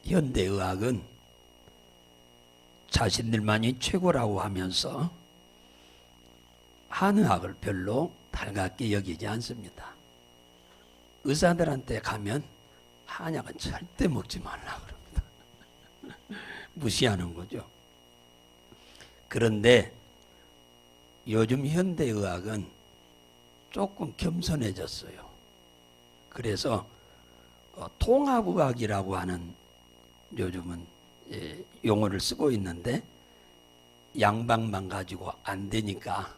현대의학은 자신들만이 최고라고 하면서 한의학을 별로 달갑게 여기지 않습니다. 의사들한테 가면 한약은 절대 먹지 말라 그럽니다. 무시하는 거죠. 그런데 요즘 현대의학은 조금 겸손해졌어요. 그래서 통합의학이라고 하는 요즘은 용어를 쓰고 있는데, 양방만 가지고 안 되니까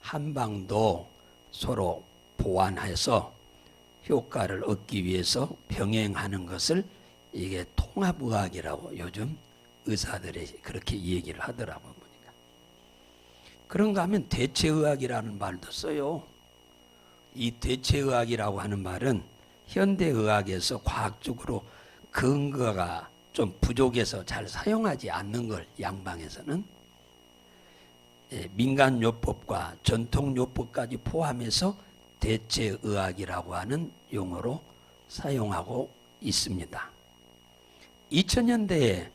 한방도 서로 보완해서 효과를 얻기 위해서 병행하는 것을 이게 통합의학이라고 요즘 의사들이 그렇게 얘기를 하더라고요. 보니까. 그런가 하면 대체의학이라는 말도 써요. 이 대체의학이라고 하는 말은 현대의학에서 과학적으로 근거가 좀 부족해서 잘 사용하지 않는 걸 양방에서는 민간요법과 전통요법까지 포함해서 대체의학이라고 하는 용어로 사용하고 있습니다. 2000년대에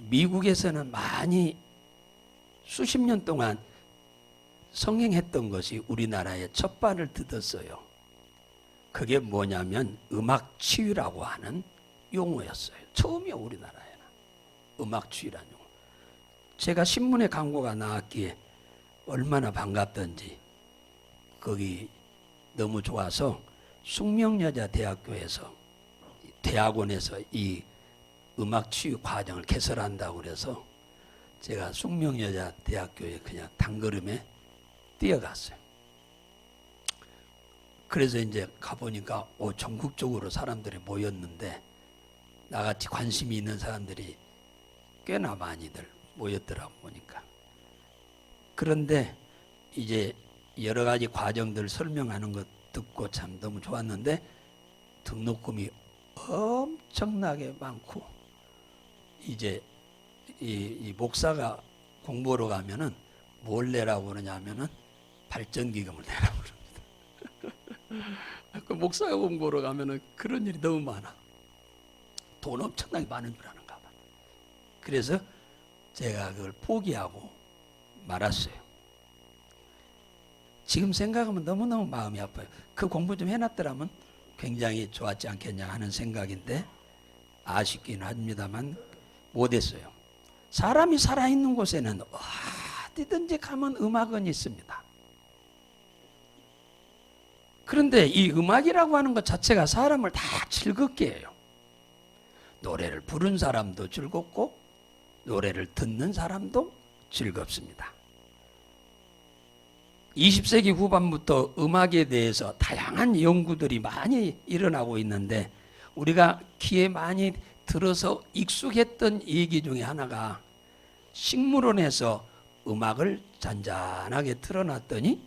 미국에서는 많이 수십 년 동안 성행했던 것이 우리나라에 첫 발을 뜯었어요. 그게 뭐냐면 음악치유라고 하는 용어였어요. 처음이요, 우리나라에는. 음악치유라는 용어. 제가 신문에 광고가 나왔기에 얼마나 반갑던지 거기 너무 좋아서 숙명여자대학교에서 대학원에서 이 음악치유 과정을 개설한다고 그래서 제가 숙명여자대학교에 그냥 단걸음에 뛰어갔어요. 그래서 이제 가보니까 전국적으로 사람들이 모였는데 나같이 관심이 있는 사람들이 꽤나 많이들 모였더라고 보니까. 그런데 이제 여러 가지 과정들 설명하는 것 듣고 참 너무 좋았는데 등록금이 엄청나게 많고, 이제 이 목사가 공부하러 가면은 뭘 내라고 그러냐면은 발전기금을 내라고 그럽니다. 그 목사가 공부하러 가면은 그런 일이 너무 많아. 돈 엄청나게 많은 줄 아는가 봐. 그래서 제가 그걸 포기하고 말았어요. 지금 생각하면 너무너무 마음이 아파요. 그 공부 좀 해놨더라면 굉장히 좋았지 않겠냐 하는 생각인데 아쉽긴 합니다만 못했어요. 사람이 살아있는 곳에는 어디든지 가면 음악은 있습니다. 그런데 이 음악이라고 하는 것 자체가 사람을 다 즐겁게 해요. 노래를 부른 사람도 즐겁고 노래를 듣는 사람도 즐겁습니다. 20세기 후반부터 음악에 대해서 다양한 연구들이 많이 일어나고 있는데 우리가 귀에 많이 들어서 익숙했던 얘기 중에 하나가 식물원에서 음악을 잔잔하게 틀어놨더니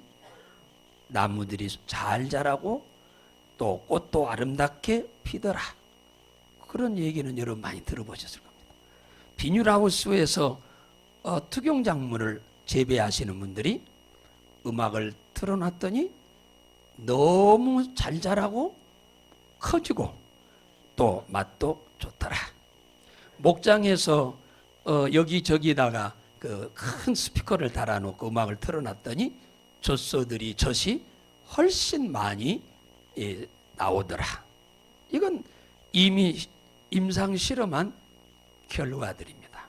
나무들이 잘 자라고 또 꽃도 아름답게 피더라. 그런 얘기는 여러분 많이 들어보셨을 겁니다. 비닐하우스에서 특용작물을 재배하시는 분들이 음악을 틀어놨더니 너무 잘 자라고 커지고 또 맛도 좋더라. 목장에서 여기저기다가 그 큰 스피커를 달아놓고 음악을 틀어놨더니 젖이 훨씬 많이 나오더라. 이건 이미 임상 실험한 결과들입니다.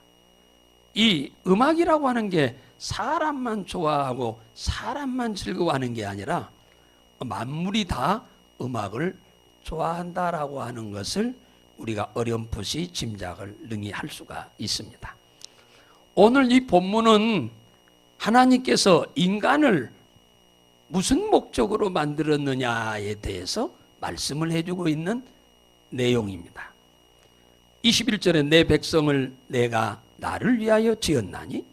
이 음악이라고 하는 게 사람만 좋아하고 사람만 즐거워하는 게 아니라 만물이 다 음악을 좋아한다라고 하는 것을 우리가 어렴풋이 짐작을 능히 할 수가 있습니다. 오늘 이 본문은 하나님께서 인간을 무슨 목적으로 만들었느냐에 대해서 말씀을 해주고 있는 내용입니다. 21절에 내 백성을 내가 나를 위하여 지었나니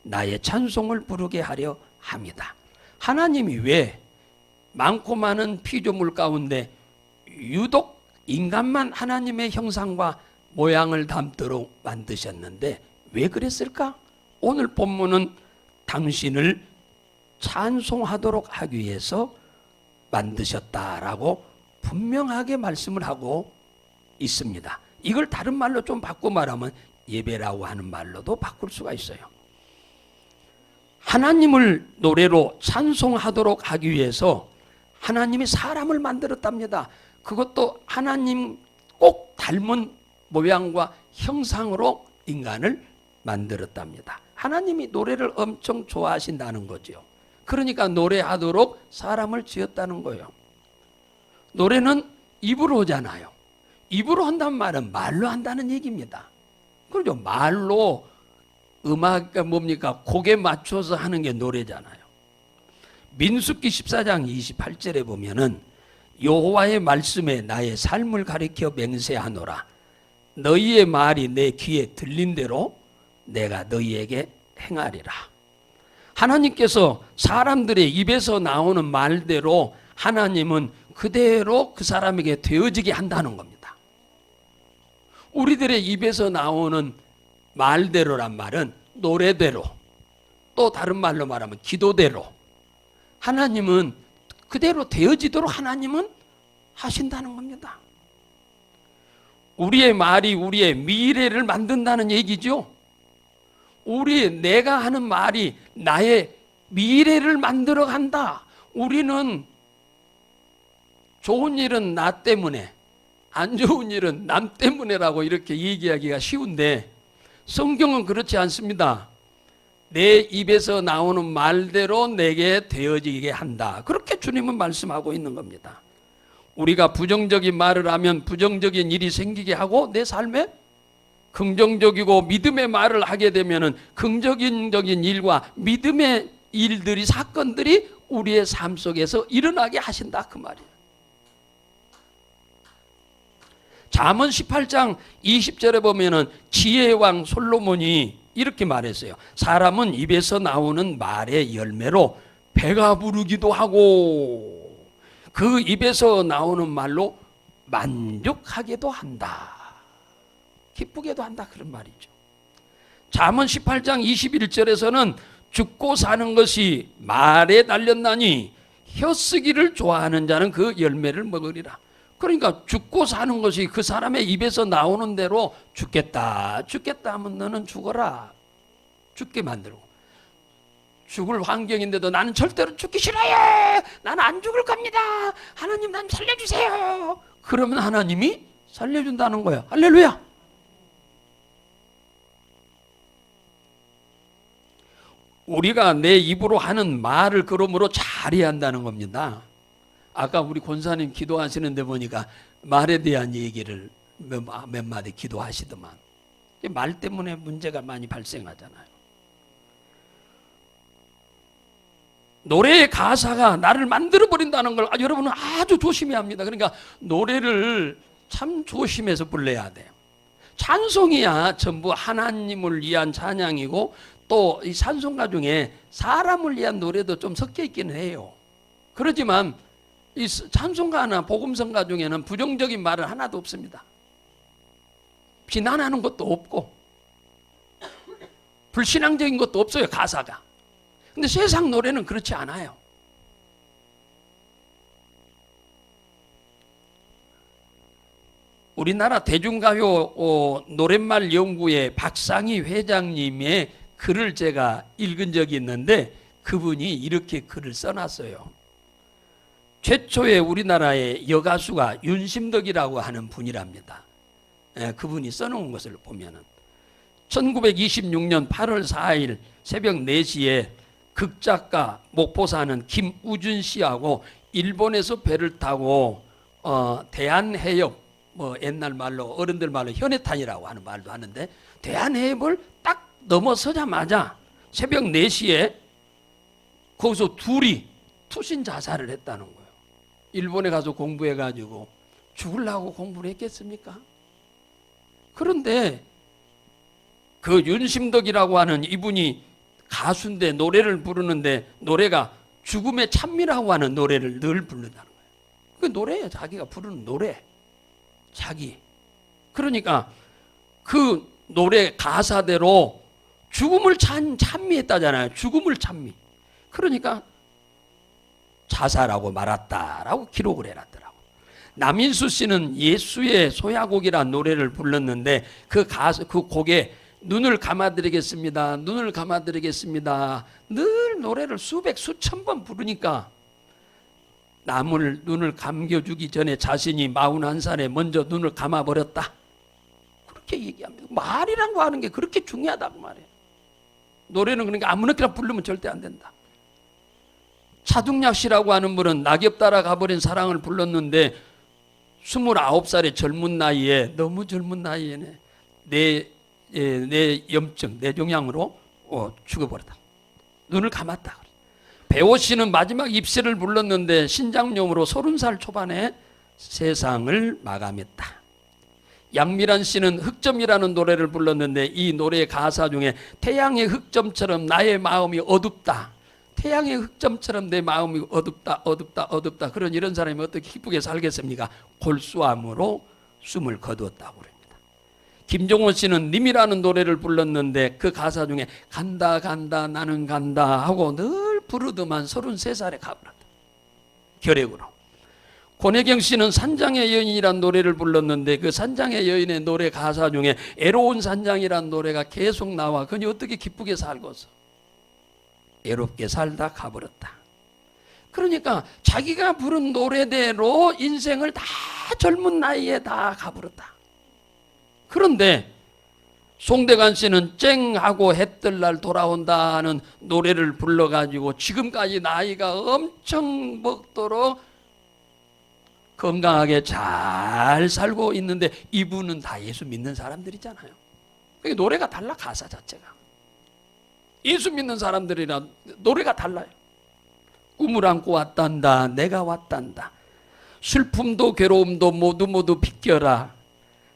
나의 찬송을 부르게 하려 함이다. 하나님이 왜 많고 많은 피조물 가운데 유독 인간만 하나님의 형상과 모양을 담도록 만드셨는데 왜 그랬을까? 오늘 본문은 당신을 찬송하도록 하기 위해서 만드셨다라고 분명하게 말씀을 하고 있습니다. 이걸 다른 말로 좀 바꿔 말하면 예배라고 하는 말로도 바꿀 수가 있어요. 하나님을 노래로 찬송하도록 하기 위해서 하나님이 사람을 만들었답니다. 그것도 하나님 꼭 닮은 모양과 형상으로 인간을 만들었답니다. 하나님이 노래를 엄청 좋아하신다는 거죠. 그러니까 노래하도록 사람을 지었다는 거예요. 노래는 입으로 하잖아요. 입으로 한다는 말은 말로 한다는 얘기입니다. 그렇죠. 말로 음악이 뭡니까? 곡에 맞춰서 하는 게 노래잖아요. 민수기 14장 28절에 보면은 여호와의 말씀에 나의 삶을 가리켜 맹세하노라. 너희의 말이 내 귀에 들린 대로 내가 너희에게 행하리라. 하나님께서 사람들의 입에서 나오는 말대로 하나님은 그대로 그 사람에게 되어지게 한다는 겁니다. 우리들의 입에서 나오는 말대로란 말은 노래대로, 또 다른 말로 말하면 기도대로 하나님은 그대로 되어지도록 하나님은 하신다는 겁니다. 우리의 말이 우리의 미래를 만든다는 얘기죠. 내가 하는 말이 나의 미래를 만들어 간다. 우리는 좋은 일은 나 때문에, 안 좋은 일은 남 때문에라고 이렇게 얘기하기가 쉬운데 성경은 그렇지 않습니다. 내 입에서 나오는 말대로 내게 되어지게 한다. 그렇게 주님은 말씀하고 있는 겁니다. 우리가 부정적인 말을 하면 부정적인 일이 생기게 하고 내 삶에 긍정적이고 믿음의 말을 하게 되면은 긍정적인 일과 믿음의 일들이, 사건들이 우리의 삶 속에서 일어나게 하신다 그 말이에요. 잠언 18장 20절에 보면은 지혜의 왕 솔로몬이 이렇게 말했어요. 사람은 입에서 나오는 말의 열매로 배가 부르기도 하고 그 입에서 나오는 말로 만족하게도 한다. 기쁘게도 한다 그런 말이죠. 잠언 18장 21절에서는 죽고 사는 것이 말에 달렸나니 혀쓰기를 좋아하는 자는 그 열매를 먹으리라. 그러니까 죽고 사는 것이 그 사람의 입에서 나오는 대로 죽겠다 하면 너는 죽어라. 죽게 만들고, 죽을 환경인데도 나는 절대로 죽기 싫어요. 나는 안 죽을 겁니다. 하나님 난 살려주세요. 그러면 하나님이 살려준다는 거예요. 할렐루야. 우리가 내 입으로 하는 말을 그러므로 잘해야 한다는 겁니다. 아까 우리 권사님 기도하시는데 보니까 말에 대한 얘기를 몇 마디 기도하시더만. 말 때문에 문제가 많이 발생하잖아요. 노래의 가사가 나를 만들어버린다는 걸 여러분은 아주 조심해야 합니다. 그러니까 노래를 참 조심해서 불러야 돼요. 찬송이야 전부 하나님을 위한 찬양이고 또 이 찬송가 중에 사람을 위한 노래도 좀 섞여 있기는 해요. 그렇지만 이 찬송가나 복음성가 중에는 부정적인 말은 하나도 없습니다. 비난하는 것도 없고 불신앙적인 것도 없어요, 가사가. 근데 세상 노래는 그렇지 않아요. 우리나라 대중가요 노랫말 연구회 박상희 회장님의 글을 제가 읽은 적이 있는데 그분이 이렇게 글을 써놨어요. 최초의 우리나라의 여가수가 윤심덕이라고 하는 분이랍니다. 그분이 써놓은 것을 보면은 1926년 8월 4일 새벽 4시에 극작가 목포 사는 김우준 씨하고 일본에서 배를 타고 대한해협, 옛날 말로 어른들 말로 현해탄이라고 하는 말도 하는데 대한해협을 딱 넘어서자마자 새벽 4시에 거기서 둘이 투신 자살을 했다는 거예요. 일본에 가서 공부해가지고 죽으려고 공부를 했겠습니까? 그런데 그 윤심덕이라고 하는 이분이 가수인데 노래를 부르는데 노래가 죽음의 찬미라고 하는 노래를 늘 부른다는 거예요. 그 노래예요. 자기가 부르는 노래. 자기. 그러니까 그 노래 가사대로 죽음을 찬미했다잖아요. 죽음을 찬미. 그러니까 자살하고 말았다라고 기록을 해놨더라고. 남인수 씨는 예수의 소야곡이라는 노래를 불렀는데 그 곡에 눈을 감아드리겠습니다. 눈을 감아드리겠습니다. 늘 노래를 수천 번 부르니까 눈을 감겨주기 전에 자신이 41살에 먼저 눈을 감아버렸다. 그렇게 얘기합니다. 말이라고 하는 게 그렇게 중요하다고 말해요. 노래는 그러니까 아무렇게나 부르면 절대 안 된다. 차둥약 씨라고 하는 분은 낙엽 따라 가버린 사랑을 불렀는데 29살의 젊은 나이에, 너무 젊은 나이에 뇌염증, 뇌종양으로 죽어버렸다. 눈을 감았다. 배호 씨는 마지막 입시를 불렀는데 신장염으로 30살 초반에 세상을 마감했다. 양미란 씨는 흑점이라는 노래를 불렀는데 이 노래의 가사 중에 태양의 흑점처럼 나의 마음이 어둡다. 태양의 흑점처럼 내 마음이 어둡다. 그런 이런 사람이 어떻게 기쁘게 살겠습니까? 골수암으로 숨을 거두었다고 그럽니다. 김종호 씨는 님이라는 노래를 불렀는데 그 가사 중에 간다 나는 간다 하고 늘 부르더만 33살에 가버렸다. 결핵으로. 권혜경 씨는 산장의 여인이라는 노래를 불렀는데 그 산장의 여인의 노래 가사 중에 애로운 산장이라는 노래가 계속 나와. 그니 어떻게 기쁘게 살고서 애롭게 살다 가버렸다. 그러니까 자기가 부른 노래대로 인생을 다 젊은 나이에 다 가버렸다. 그런데 송대관 씨는 쨍하고 해뜰 날 돌아온다는 노래를 불러가지고 지금까지 나이가 엄청 먹도록 건강하게 잘 살고 있는데 이분은 다 예수 믿는 사람들이잖아요. 그러니까 노래가 달라. 가사 자체가 예수 믿는 사람들이랑 노래가 달라요. 꿈을 안고 왔단다. 내가 왔단다. 슬픔도 괴로움도 모두 비껴라.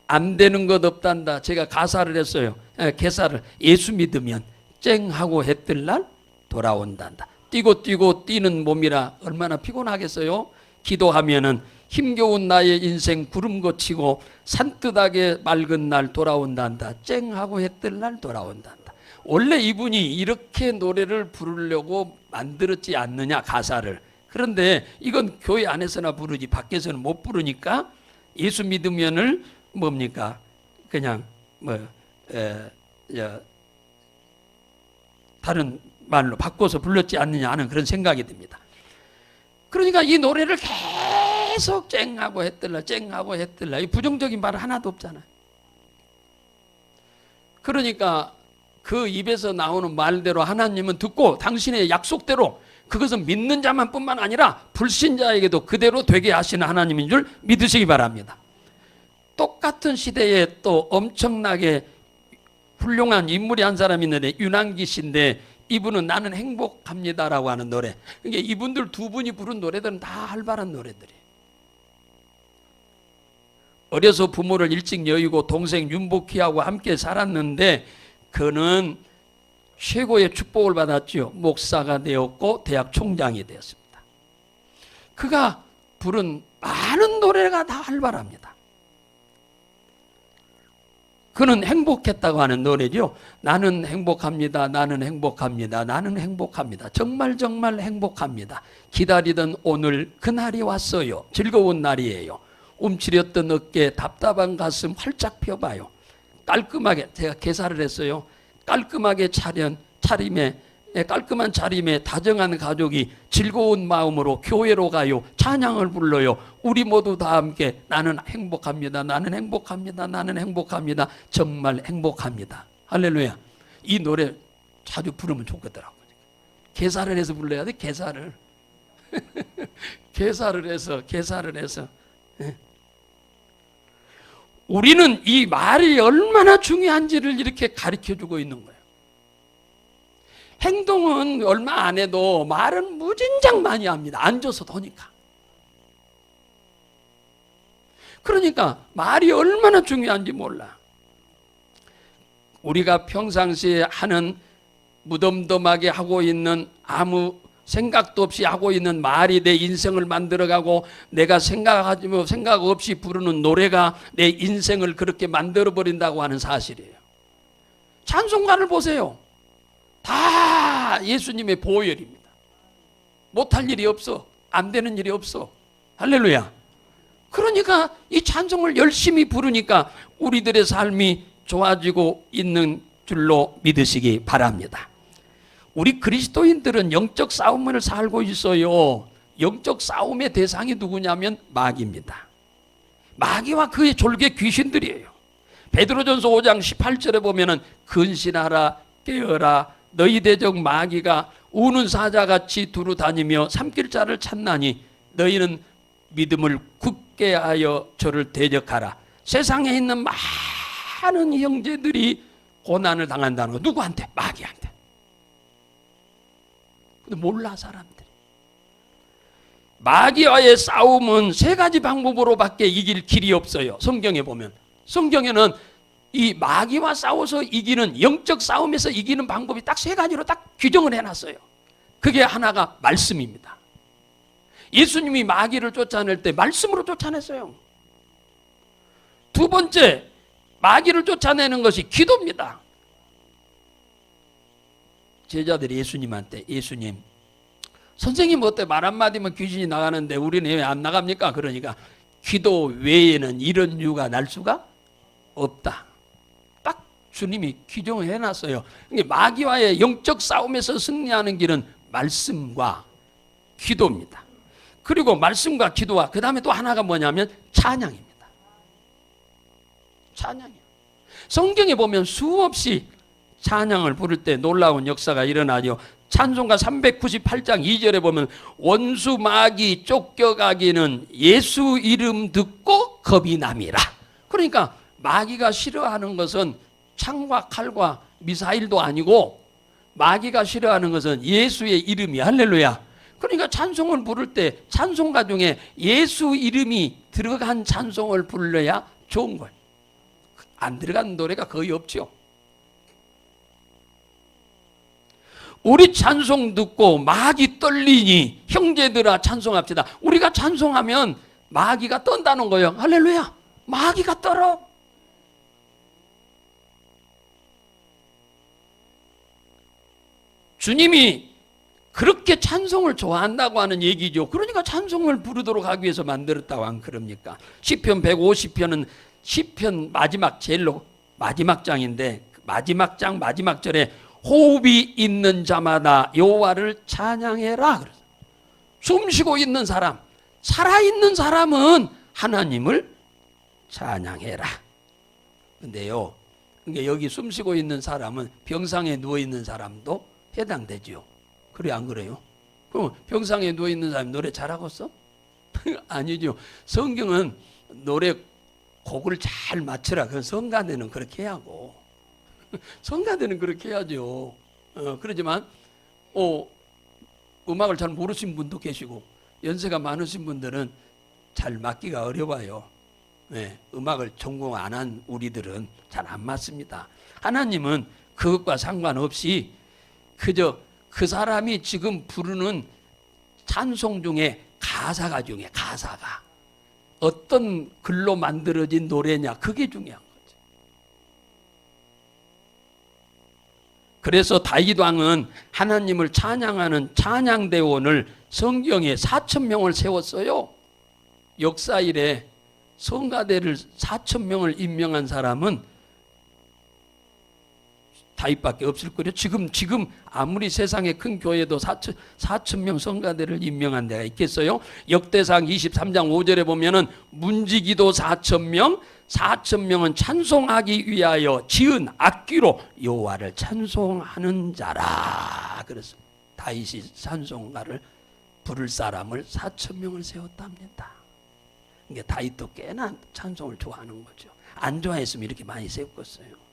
안 되는 것 없단다. 제가 가사를 했어요. 개사를. 예수 믿으면 쨍하고 해뜰 날 돌아온단다. 뛰고 뛰는 몸이라 얼마나 피곤하겠어요. 기도하면은 힘겨운 나의 인생 구름 거치고 산뜻하게 맑은 날 돌아온단다. 쨍하고 해뜰 날 돌아온단다. 원래 이분이 이렇게 노래를 부르려고 만들었지 않느냐, 가사를. 그런데 이건 교회 안에서나 부르지 밖에서는 못 부르니까 예수 믿으면을 뭡니까? 그냥 다른 말로 바꿔서 불렀지 않느냐 하는 그런 생각이 듭니다. 그러니까 이 노래를 계속 쨍하고 해뜰라 이 부정적인 말 하나도 없잖아요. 그러니까 그 입에서 나오는 말대로 하나님은 듣고 당신의 약속대로 그것은 믿는 자만 뿐만 아니라 불신자에게도 그대로 되게 하시는 하나님인 줄 믿으시기 바랍니다. 똑같은 시대에 또 엄청나게 훌륭한 인물이 한 사람이 있는데 윤한기 씨인데 이분은 나는 행복합니다라고 하는 노래. 그러니까 이분들 두 분이 부른 노래들은 다 활발한 노래들이에요. 어려서 부모를 일찍 여의고 동생 윤복희하고 함께 살았는데 그는 최고의 축복을 받았죠. 목사가 되었고 대학 총장이 되었습니다. 그가 부른 많은 노래가 다 활발합니다. 그는 행복했다고 하는 노래죠. 나는 행복합니다. 나는 행복합니다. 나는 행복합니다. 정말 행복합니다. 기다리던 오늘 그날이 왔어요. 즐거운 날이에요. 움츠렸던 어깨, 답답한 가슴 활짝 펴봐요. 깔끔하게, 제가 개사를 했어요. 깔끔하게 깔끔한 차림에 다정한 가족이 즐거운 마음으로 교회로 가요. 찬양을 불러요. 우리 모두 다 함께 나는 행복합니다. 나는 행복합니다. 나는 행복합니다. 정말 행복합니다. 할렐루야. 이 노래 자주 부르면 좋겠더라고요. 개사를 해서 불러야 돼. 개사를. 개사를 해서. 우리는 이 말이 얼마나 중요한지를 이렇게 가르쳐주고 있는 거예요. 행동은 얼마 안 해도 말은 무진장 많이 합니다. 앉아서 도니까. 그러니까 말이 얼마나 중요한지 몰라. 우리가 평상시에 하는 무덤덤하게 하고 있는 아무 생각도 없이 하고 있는 말이 내 인생을 만들어가고 내가 생각 없이 부르는 노래가 내 인생을 그렇게 만들어버린다고 하는 사실이에요. 찬송가를 보세요. 다 예수님의 보혈입니다. 못할 일이 없어. 안 되는 일이 없어. 할렐루야. 그러니까 이 찬송을 열심히 부르니까 우리들의 삶이 좋아지고 있는 줄로 믿으시기 바랍니다. 우리 그리스도인들은 영적 싸움을 살고 있어요. 영적 싸움의 대상이 누구냐면 마귀입니다. 마귀와 그의 졸개 귀신들이에요. 베드로전서 5장 18절에 보면은 근신하라 깨어라 너희 대적 마귀가 우는 사자같이 두루 다니며 삼킬 자를 찾나니 너희는 믿음을 굳게 하여 저를 대적하라. 세상에 있는 많은 형제들이 고난을 당한다는 거 누구한테? 마귀한테. 근데 몰라 사람들이. 마귀와의 싸움은 세 가지 방법으로밖에 이길 길이 없어요. 성경에 보면. 성경에는 이 마귀와 싸워서 이기는 영적 싸움에서 이기는 방법이 딱 세 가지로 딱 규정을 해놨어요. 그게 하나가 말씀입니다. 예수님이 마귀를 쫓아낼 때 말씀으로 쫓아냈어요. 두 번째, 마귀를 쫓아내는 것이 기도입니다. 제자들이 예수님한테 예수님, 선생님 어때? 말 한마디면 귀신이 나가는데 우리는 왜 안 나갑니까? 그러니까 기도 외에는 이런 유가 날 수가 없다. 딱 주님이 규정을 해놨어요. 마귀와의 영적 싸움에서 승리하는 길은 말씀과 기도입니다. 그리고 말씀과 기도와 그 다음에 또 하나가 뭐냐면 찬양입니다. 찬양이에요. 성경에 보면 수없이 찬양을 부를 때 놀라운 역사가 일어나죠. 찬송가 398장 2절에 보면 원수 마귀 쫓겨가기는 예수 이름 듣고 겁이 남이라. 그러니까 마귀가 싫어하는 것은 창과 칼과 미사일도 아니고 마귀가 싫어하는 것은 예수의 이름이야. 할렐루야. 그러니까 찬송을 부를 때 찬송가 중에 예수 이름이 들어간 찬송을 불러야 좋은 거예요. 안 들어간 노래가 거의 없죠. 우리 찬송 듣고 마귀 떨리니 형제들아 찬송합시다. 우리가 찬송하면 마귀가 떤다는 거예요. 할렐루야. 마귀가 떨어. 주님이 그렇게 찬송을 좋아한다고 하는 얘기죠. 그러니까 찬송을 부르도록 하기 위해서 만들었다고 안 그럽니까? 시편 150편은 시편 마지막 제일로 마지막 장인데 마지막 장 마지막 절에 호흡이 있는 자마다 여호와를 찬양해라. 숨 쉬고 있는 사람, 살아있는 사람은 하나님을 찬양해라. 근데요, 여기 숨 쉬고 있는 사람은 병상에 누워 있는 사람도 해당되죠. 그래 안 그래요? 그럼 병상에 누워 있는 사람이 노래 잘하겠어? 아니죠. 성경은 노래 곡을 잘 맞춰라. 그 성가대는 그렇게 해야 하고. 성가대는 그렇게 해야죠. 그러지만 음악을 잘 모르신 분도 계시고 연세가 많으신 분들은 잘 맞기가 어려워요. 네, 음악을 전공 안 한 우리들은 잘 안 맞습니다. 하나님은 그것과 상관없이 그저 그 사람이 지금 부르는 찬송 중에 가사가 어떤 글로 만들어진 노래냐 그게 중요한 거죠. 그래서 다윗 왕은 하나님을 찬양하는 찬양대원을 성경에 4,000명을 세웠어요. 역사 이래 성가대를 4,000명을 임명한 사람은 다윗밖에 없을 거예요. 지금 아무리 세상에 큰 교회도 4,000명 성가대를 임명한 데가 있겠어요? 역대상 23장 5절에 보면은 문지기도 4,000명은 찬송하기 위하여 지은 악기로 여호와를 찬송하는 자라. 그래서 다윗이 찬송가를 부를 사람을 4,000명을 세웠답니다. 이게 다윗도 꽤나 찬송을 좋아하는 거죠. 안 좋아했으면 이렇게 많이 세웠겠어요.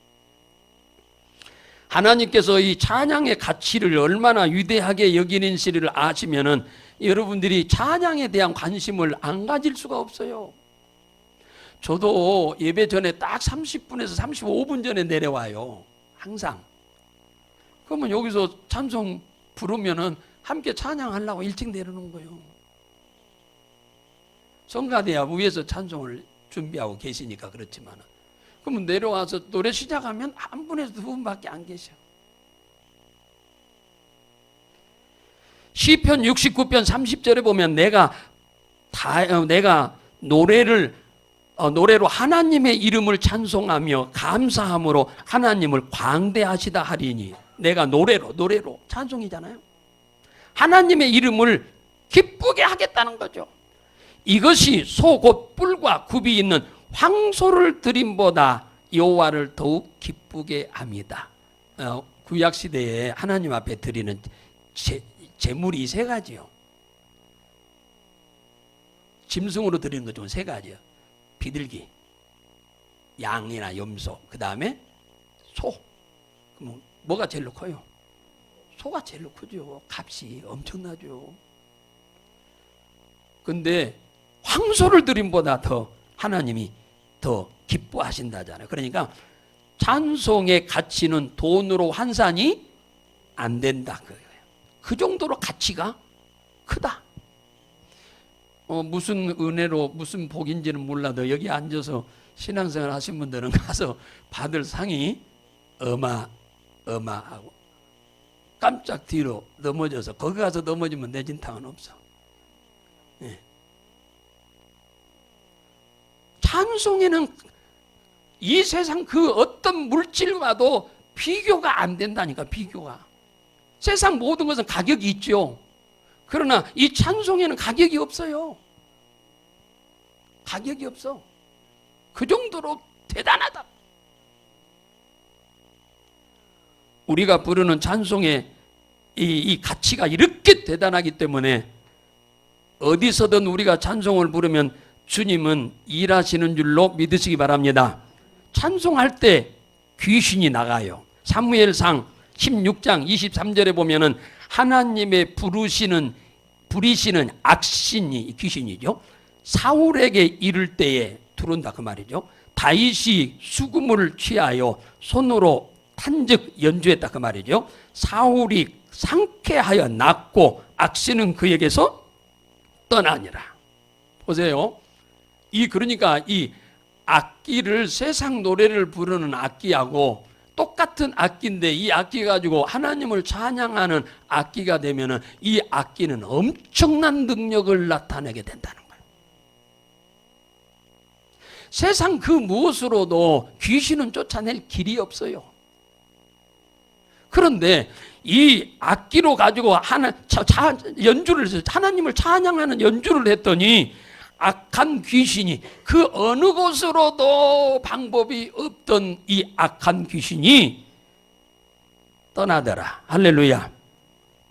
하나님께서 이 찬양의 가치를 얼마나 위대하게 여기는지를 아시면은 여러분들이 찬양에 대한 관심을 안 가질 수가 없어요. 저도 예배 전에 딱 30분에서 35분 전에 내려와요. 항상. 그러면 여기서 찬송 부르면은 함께 찬양하려고 일찍 내려오는 거예요. 성가대야 위에서 찬송을 준비하고 계시니까 그렇지만 그러면 내려와서 노래 시작하면 한 분에서 두 분밖에 안 계셔. 시편 69편 30절에 보면 내가 노래로 하나님의 이름을 찬송하며 감사함으로 하나님을 광대하시다 하리니. 내가 노래로 찬송이잖아요. 하나님의 이름을 기쁘게 하겠다는 거죠. 이것이 소 곧 뿔과 굽이 있는 황소를 드림보다 여호와를 더욱 기쁘게 합니다. 구약 시대에 하나님 앞에 드리는 제물이 세 가지요. 짐승으로 드리는 것 중 세 가지요. 비둘기, 양이나 염소, 그 다음에 소. 그럼 뭐가 제일 커요? 소가 제일 크죠. 값이 엄청나죠. 근데 황소를 드림보다 더 하나님이 더 기뻐하신다잖아요. 그러니까 찬송의 가치는 돈으로 환산이 안 된다. 그 정도로 가치가 크다. 무슨 은혜로 무슨 복인지는 몰라도 여기 앉아서 신앙생활 하신 분들은 가서 받을 상이 어마하고 깜짝 뒤로 넘어져서 거기 가서 넘어지면 내진탕은 없어. 예. 찬송에는 이 세상 그 어떤 물질과도 비교가 안 된다니까. 비교가. 세상 모든 것은 가격이 있죠. 그러나 이 찬송에는 가격이 없어요. 가격이 없어. 그 정도로 대단하다. 우리가 부르는 찬송의 이 가치가 이렇게 대단하기 때문에 어디서든 우리가 찬송을 부르면 주님은 일하시는 줄로 믿으시기 바랍니다. 찬송할 때 귀신이 나가요. 사무엘상 16장 23절에 보면은 하나님의 부리시는 악신이 귀신이죠. 사울에게 이를 때에 들어온다 그 말이죠. 다윗이 수금을 취하여 손으로 탄즉 연주했다 그 말이죠. 사울이 상쾌하여 났고 악신은 그에게서 떠나니라. 보세요. 그러니까 이 악기를 세상 노래를 부르는 악기하고 똑같은 악기인데 이 악기 가지고 하나님을 찬양하는 악기가 되면은 이 악기는 엄청난 능력을 나타내게 된다는 거예요. 세상 그 무엇으로도 귀신은 쫓아낼 길이 없어요. 그런데 이 악기로 가지고 연주를 해서 하나님을 찬양하는 연주를 했더니 악한 귀신이 그 어느 곳으로도 방법이 없던 이 악한 귀신이 떠나더라. 할렐루야.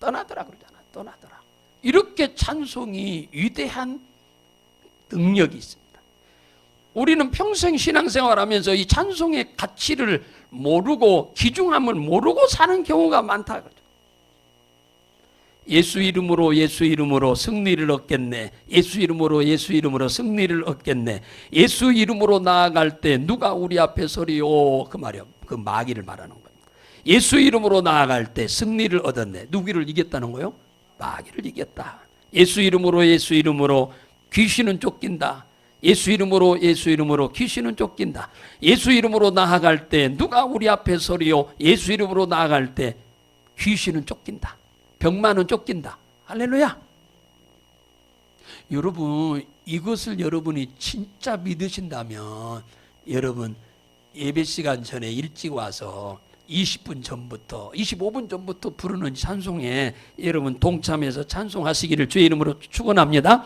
떠나더라 그러잖아. 떠나더라. 이렇게 찬송이 위대한 능력이 있습니다. 우리는 평생 신앙생활하면서 이 찬송의 가치를 모르고 귀중함을 모르고 사는 경우가 많다. 예수 이름으로 승리를 얻겠네. 예수 이름으로 승리를 얻겠네. 예수 이름으로 나아갈 때 누가 우리 앞에 서리요. 그 말이요. 그 마귀를 말하는 거예요. 예수 이름으로 나아갈 때 승리를 얻었네. 누구를 이겼다는 거예요? 마귀를 이겼다. 예수 이름으로 귀신은 쫓긴다. 예수 이름으로 귀신은 쫓긴다. 예수 이름으로 나아갈 때 누가 우리 앞에 서리요. 예수 이름으로 나아갈 때 귀신은 쫓긴다. 병만은 쫓긴다. 할렐루야. 여러분, 이것을 여러분이 진짜 믿으신다면 여러분 예배 시간 전에 일찍 와서 20분 전부터 25분 전부터 부르는 찬송에 여러분 동참해서 찬송하시기를 주의 이름으로 축원합니다.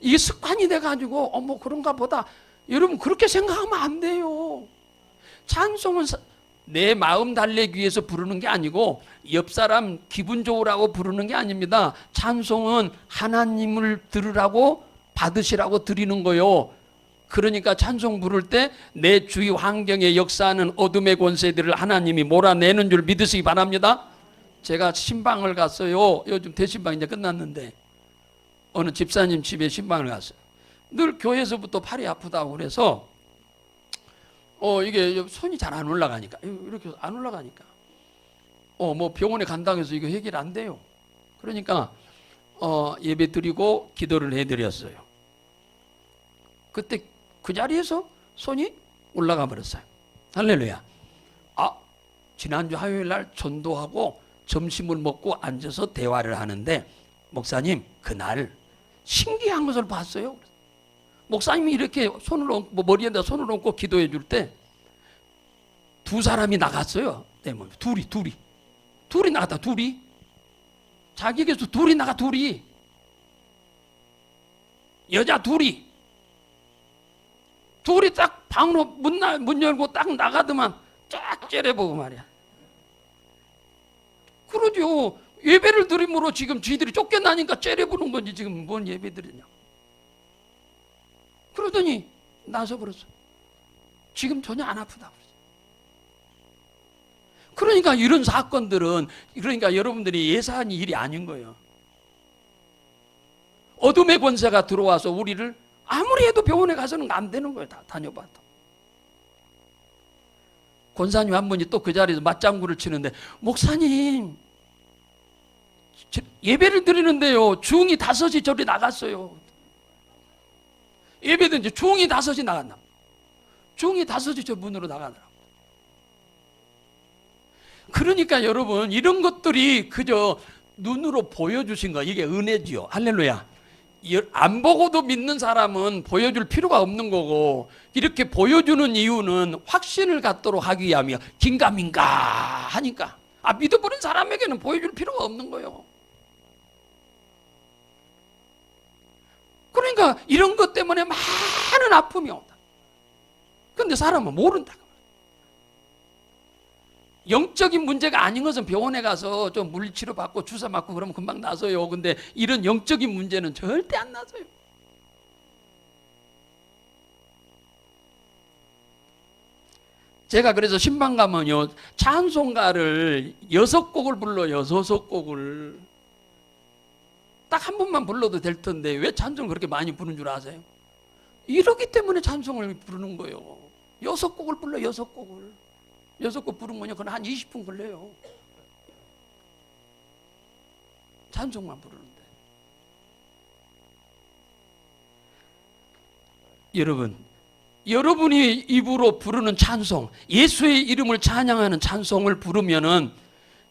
이게 습관이 돼가지고 뭐 그런가 보다. 여러분 그렇게 생각하면 안 돼요. 찬송은 내 마음 달래기 위해서 부르는 게 아니고 옆 사람 기분 좋으라고 부르는 게 아닙니다. 찬송은 하나님을 들으라고 받으시라고 드리는 거요. 그러니까 찬송 부를 때 내 주위 환경에 역사하는 어둠의 권세들을 하나님이 몰아내는 줄 믿으시기 바랍니다. 제가 신방을 갔어요. 요즘 대신방 이제 끝났는데 어느 집사님 집에 신방을 갔어요. 늘 교회에서부터 팔이 아프다고 그래서 이게 손이 잘 안 올라가니까 이렇게 안 올라가니까 뭐 병원에 간다고 해서 이거 해결 안 돼요. 그러니까 예배 드리고 기도를 해드렸어요. 그때 그 자리에서 손이 올라가 버렸어요. 할렐루야. 지난주 화요일 날 전도하고 점심을 먹고 앉아서 대화를 하는데 목사님 그날 신기한 것을 봤어요. 목사님이 이렇게 손을 얹고 머리에다 손을 얹고 기도해 줄 때 두 사람이 나갔어요. 내 몸에 둘이 나갔다. 자기에게서 둘이 나가. 여자 둘이 딱 방으로 문 열고 딱 나가더만 쫙 째려보고 말이야. 그러죠. 예배를 드림으로 지금 쥐들이 쫓겨나니까 째려보는 건지 지금 뭔 예배 드리냐. 그러더니 나서버렸어. 지금 전혀 안 아프다고 그러죠. 그러니까 이런 사건들은, 그러니까 여러분들이 예사한 일이 아닌 거예요. 어둠의 권세가 들어와서 우리를 아무리 해도 병원에 가서는 안 되는 거예요. 다 다녀봐도. 권사님 한 분이 또 그 자리에서 맞장구를 치는데, 목사님 예배를 드리는데요 중이 5이 저리 나갔어요. 예배는 이제 중이 5이 나갔나. 중이 5이 저 문으로 나가더라고요. 그러니까 여러분, 이런 것들이 그저 눈으로 보여주신 거, 이게 은혜지요. 할렐루야. 안 보고도 믿는 사람은 보여줄 필요가 없는 거고, 이렇게 보여주는 이유는 확신을 갖도록 하기 위함이야. 긴가민가 하니까. 믿어버린 사람에게는 보여줄 필요가 없는 거예요. 그러니까 이런 것 때문에 많은 아픔이 온다. 그런데 사람은 모른다. 영적인 문제가 아닌 것은 병원에 가서 좀 물리치료 받고 주사 맞고 그러면 금방 나서요. 근데 이런 영적인 문제는 절대 안 나서요. 제가 그래서 신방 가면요, 찬송가를 6곡을 불러요. 6곡을. 딱 한 번만 불러도 될 텐데 왜 찬송을 그렇게 많이 부르는 줄 아세요? 이러기 때문에 찬송을 부르는 거예요. 6곡을 불러. 6곡 부르면요, 그건 한 20분 걸려요. 찬송만 부르는데. 여러분이 입으로 부르는 찬송, 예수의 이름을 찬양하는 찬송을 부르면은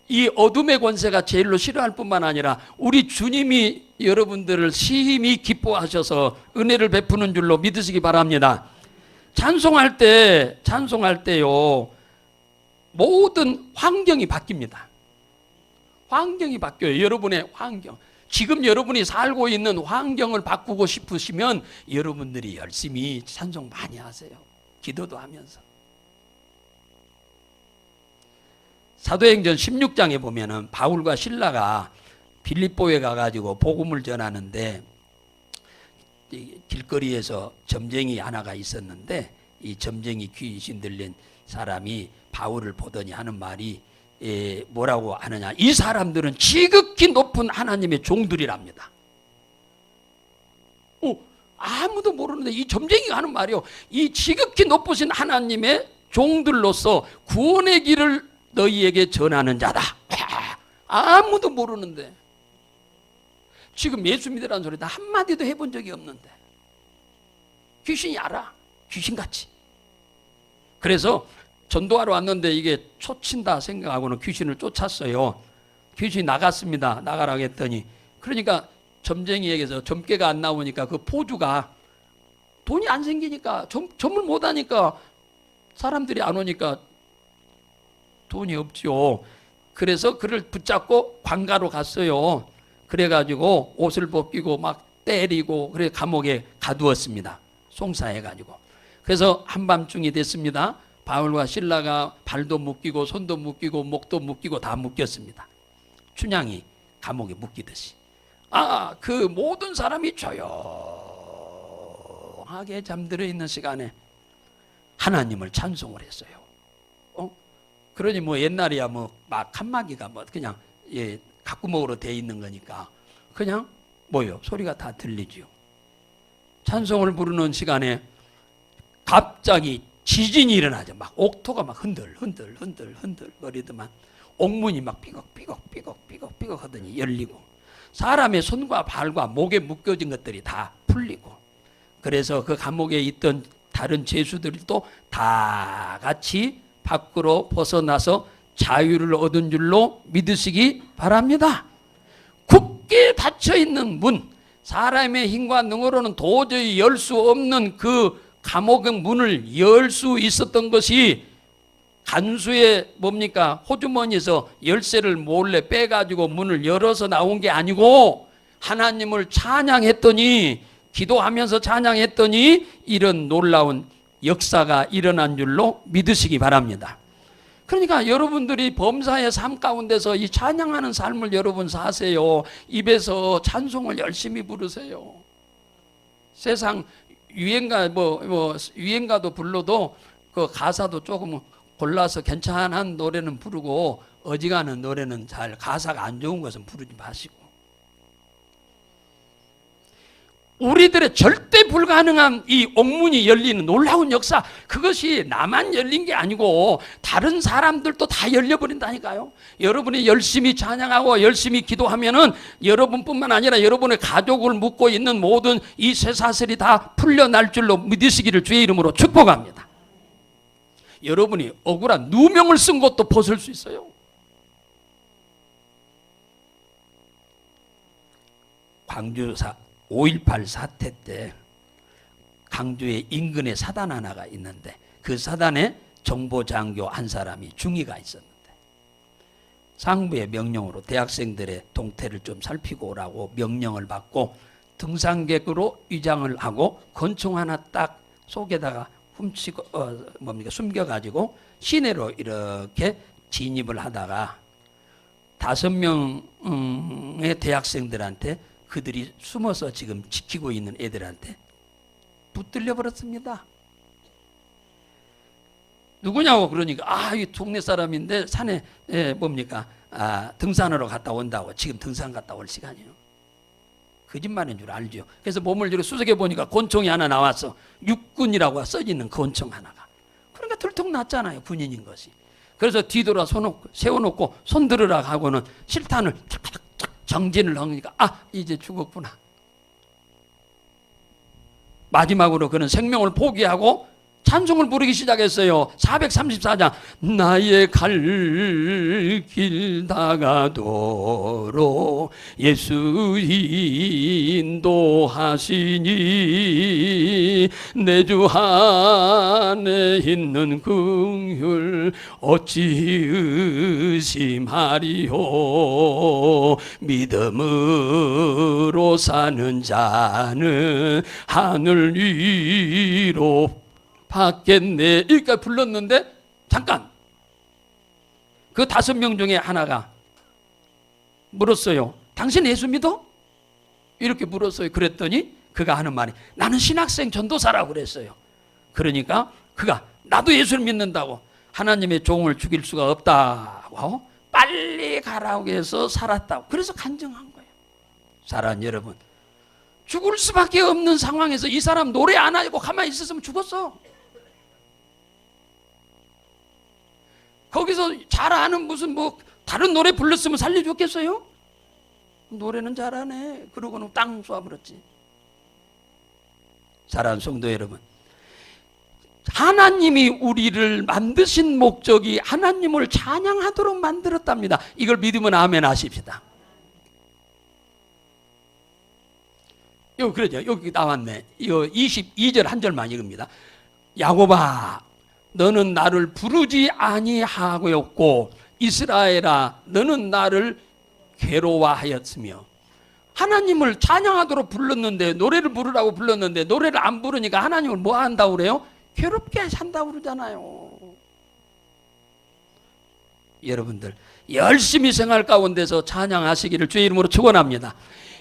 이 어둠의 권세가 제일로 싫어할 뿐만 아니라 우리 주님이 여러분들을 심히 기뻐하셔서 은혜를 베푸는 줄로 믿으시기 바랍니다. 찬송할 때요, 모든 환경이 바뀝니다. 환경이 바뀌어요. 여러분의 환경. 지금 여러분이 살고 있는 환경을 바꾸고 싶으시면 여러분들이 열심히 찬송 많이 하세요. 기도도 하면서. 사도행전 16장에 보면은 바울과 실라가 빌립보에 가가지고 복음을 전하는데, 길거리에서 점쟁이 하나가 있었는데, 이 점쟁이 귀신 들린 사람이 바울을 보더니 하는 말이 뭐라고 하느냐, 이 사람들은 지극히 높은 하나님의 종들이랍니다. 아무도 모르는데 이 점쟁이가 하는 말이요, 이 지극히 높으신 하나님의 종들로서 구원의 길을 너희에게 전하는 자다. 아무도 모르는데 지금 예수 믿으라는 소리 나 한마디도 해본 적이 없는데 귀신이 알아. 귀신같이. 그래서 전도하러 왔는데 이게 쫓친다 생각하고는 귀신을 쫓았어요. 귀신이 나갔습니다. 나가라고 했더니, 그러니까 점쟁이에게서 점괘가 안 나오니까 그 포주가 돈이 안 생기니까, 점을 못 하니까 사람들이 안 오니까 돈이 없죠. 그래서 그를 붙잡고 관가로 갔어요. 그래가지고 옷을 벗기고 막 때리고, 그래 감옥에 가두었습니다. 송사해가지고. 그래서 한밤중이 됐습니다. 바울과 실라가 발도 묶이고 손도 묶이고 목도 묶이고 다 묶였습니다. 춘향이 감옥에 묶이듯이. 그 모든 사람이 조용하게 잠들어 있는 시간에 하나님을 찬송을 했어요. 그러니 뭐 옛날이야 뭐 막 칸막이가 뭐 그냥 각구목으로 돼 있는 거니까 그냥 뭐요, 소리가 다 들리지요. 찬송을 부르는 시간에 갑자기 지진이 일어나죠. 막 옥토가 막 흔들 거리더만, 옥문이 막 삐걱 하더니 열리고, 사람의 손과 발과 목에 묶여진 것들이 다 풀리고, 그래서 그 감옥에 있던 다른 죄수들도 다 같이 밖으로 벗어나서 자유를 얻은 줄로 믿으시기 바랍니다. 굳게 닫혀있는 문, 사람의 힘과 능으로는 도저히 열 수 없는 그 감옥의 문을 열 수 있었던 것이 간수의 뭡니까? 호주머니에서 열쇠를 몰래 빼가지고 문을 열어서 나온 게 아니고 하나님을 찬양했더니, 기도하면서 찬양했더니 이런 놀라운 역사가 일어난 줄로 믿으시기 바랍니다. 그러니까 여러분들이 범사의 삶 가운데서 이 찬양하는 삶을 여러분 사세요. 입에서 찬송을 열심히 부르세요. 세상 유행가 유행가도 불러도 그 가사도 조금 골라서 괜찮은 노래는 부르고 어지간한 노래는 잘 가사가 안 좋은 것은 부르지 마시고, 우리들의 절대 불가능한 이 옥문이 열리는 놀라운 역사, 그것이 나만 열린 게 아니고 다른 사람들도 다 열려버린다니까요. 여러분이 열심히 찬양하고 열심히 기도하면은 여러분뿐만 아니라 여러분의 가족을 묶고 있는 모든 이 쇠사슬이 다 풀려날 줄로 믿으시기를 주의 이름으로 축복합니다. 여러분이 억울한 누명을 쓴 것도 벗을 수 있어요. 광주사 5.18 사태 때 강주의 인근에 사단 하나가 있는데 그 사단에 정보장교 한 사람이 중위가 있었는데 상부의 명령으로 대학생들의 동태를 좀 살피고 오라고 명령을 받고 등산객으로 위장을 하고 권총 하나 딱 속에다가 훔치고 숨겨가지고 시내로 이렇게 진입을 하다가 5명의 대학생들한테, 그들이 숨어서 지금 지키고 있는 애들한테 붙들려 버렸습니다. 누구냐고 그러니까 이 동네 사람인데 산에 등산하러 갔다 온다고, 지금 등산 갔다 올 시간이에요. 거짓말인 줄 알죠. 그래서 몸을 이렇게 수색해 보니까 권총이 하나 나왔어. 육군이라고 써있는 권총 하나가. 그러니까 들통났잖아요, 군인인 것이. 그래서 뒤돌아 세워놓고 손 들으라 하고는 실탄을 탁탁탁 정진을 하니까 이제 죽었구나. 마지막으로 그는 생명을 포기하고 찬송을 부르기 시작했어요. 434장 나의 갈 길 다가도록 예수 인도하시니 내 주 안에 있는 긍휼 어찌 의심하리요. 믿음으로 사는 자는 하늘 위로 받겠네. 여기까지 불렀는데 잠깐, 그 5명 중에 하나가 물었어요. 당신 예수 믿어? 이렇게 물었어요. 그랬더니 그가 하는 말이 나는 신학생 전도사라고 그랬어요. 그러니까 그가 나도 예수를 믿는다고, 하나님의 종을 죽일 수가 없다고 빨리 가라고 해서 살았다고, 그래서 간증한 거예요. 사랑하는 여러분, 죽을 수밖에 없는 상황에서 이 사람 노래 안 하고 가만히 있었으면 죽었어. 거기서 잘 아는 무슨 다른 노래 불렀으면 살려줬겠어요? 노래는 잘하네. 그러고는 땅 쏘아버렸지. 사랑하는 성도 여러분, 하나님이 우리를 만드신 목적이 하나님을 찬양하도록 만들었답니다. 이걸 믿으면 아멘 하십시다. 그러죠. 여기 나왔네. 이거 22절 한 절만 읽습니다. 야곱아, 너는 나를 부르지 아니하였고 이스라엘아, 너는 나를 괴로워하였으며. 하나님을 찬양하도록 불렀는데, 노래를 부르라고 불렀는데 노래를 안 부르니까 하나님을 뭐 한다고 그래요? 괴롭게 한다고 그러잖아요. 여러분들 열심히 생활 가운데서 찬양하시기를 주의 이름으로 축원합니다.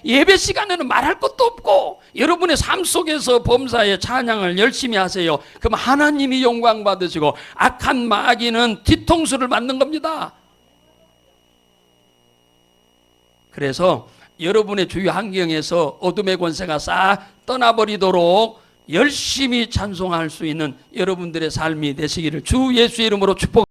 예배 시간에는 말할 것도 없고 여러분의 삶 속에서 범사의 찬양을 열심히 하세요. 그럼 하나님이 영광 받으시고 악한 마귀는 뒤통수를 맞는 겁니다. 그래서 여러분의 주위 환경에서 어둠의 권세가 싹 떠나버리도록 열심히 찬송할 수 있는 여러분들의 삶이 되시기를 주 예수의 이름으로 축복.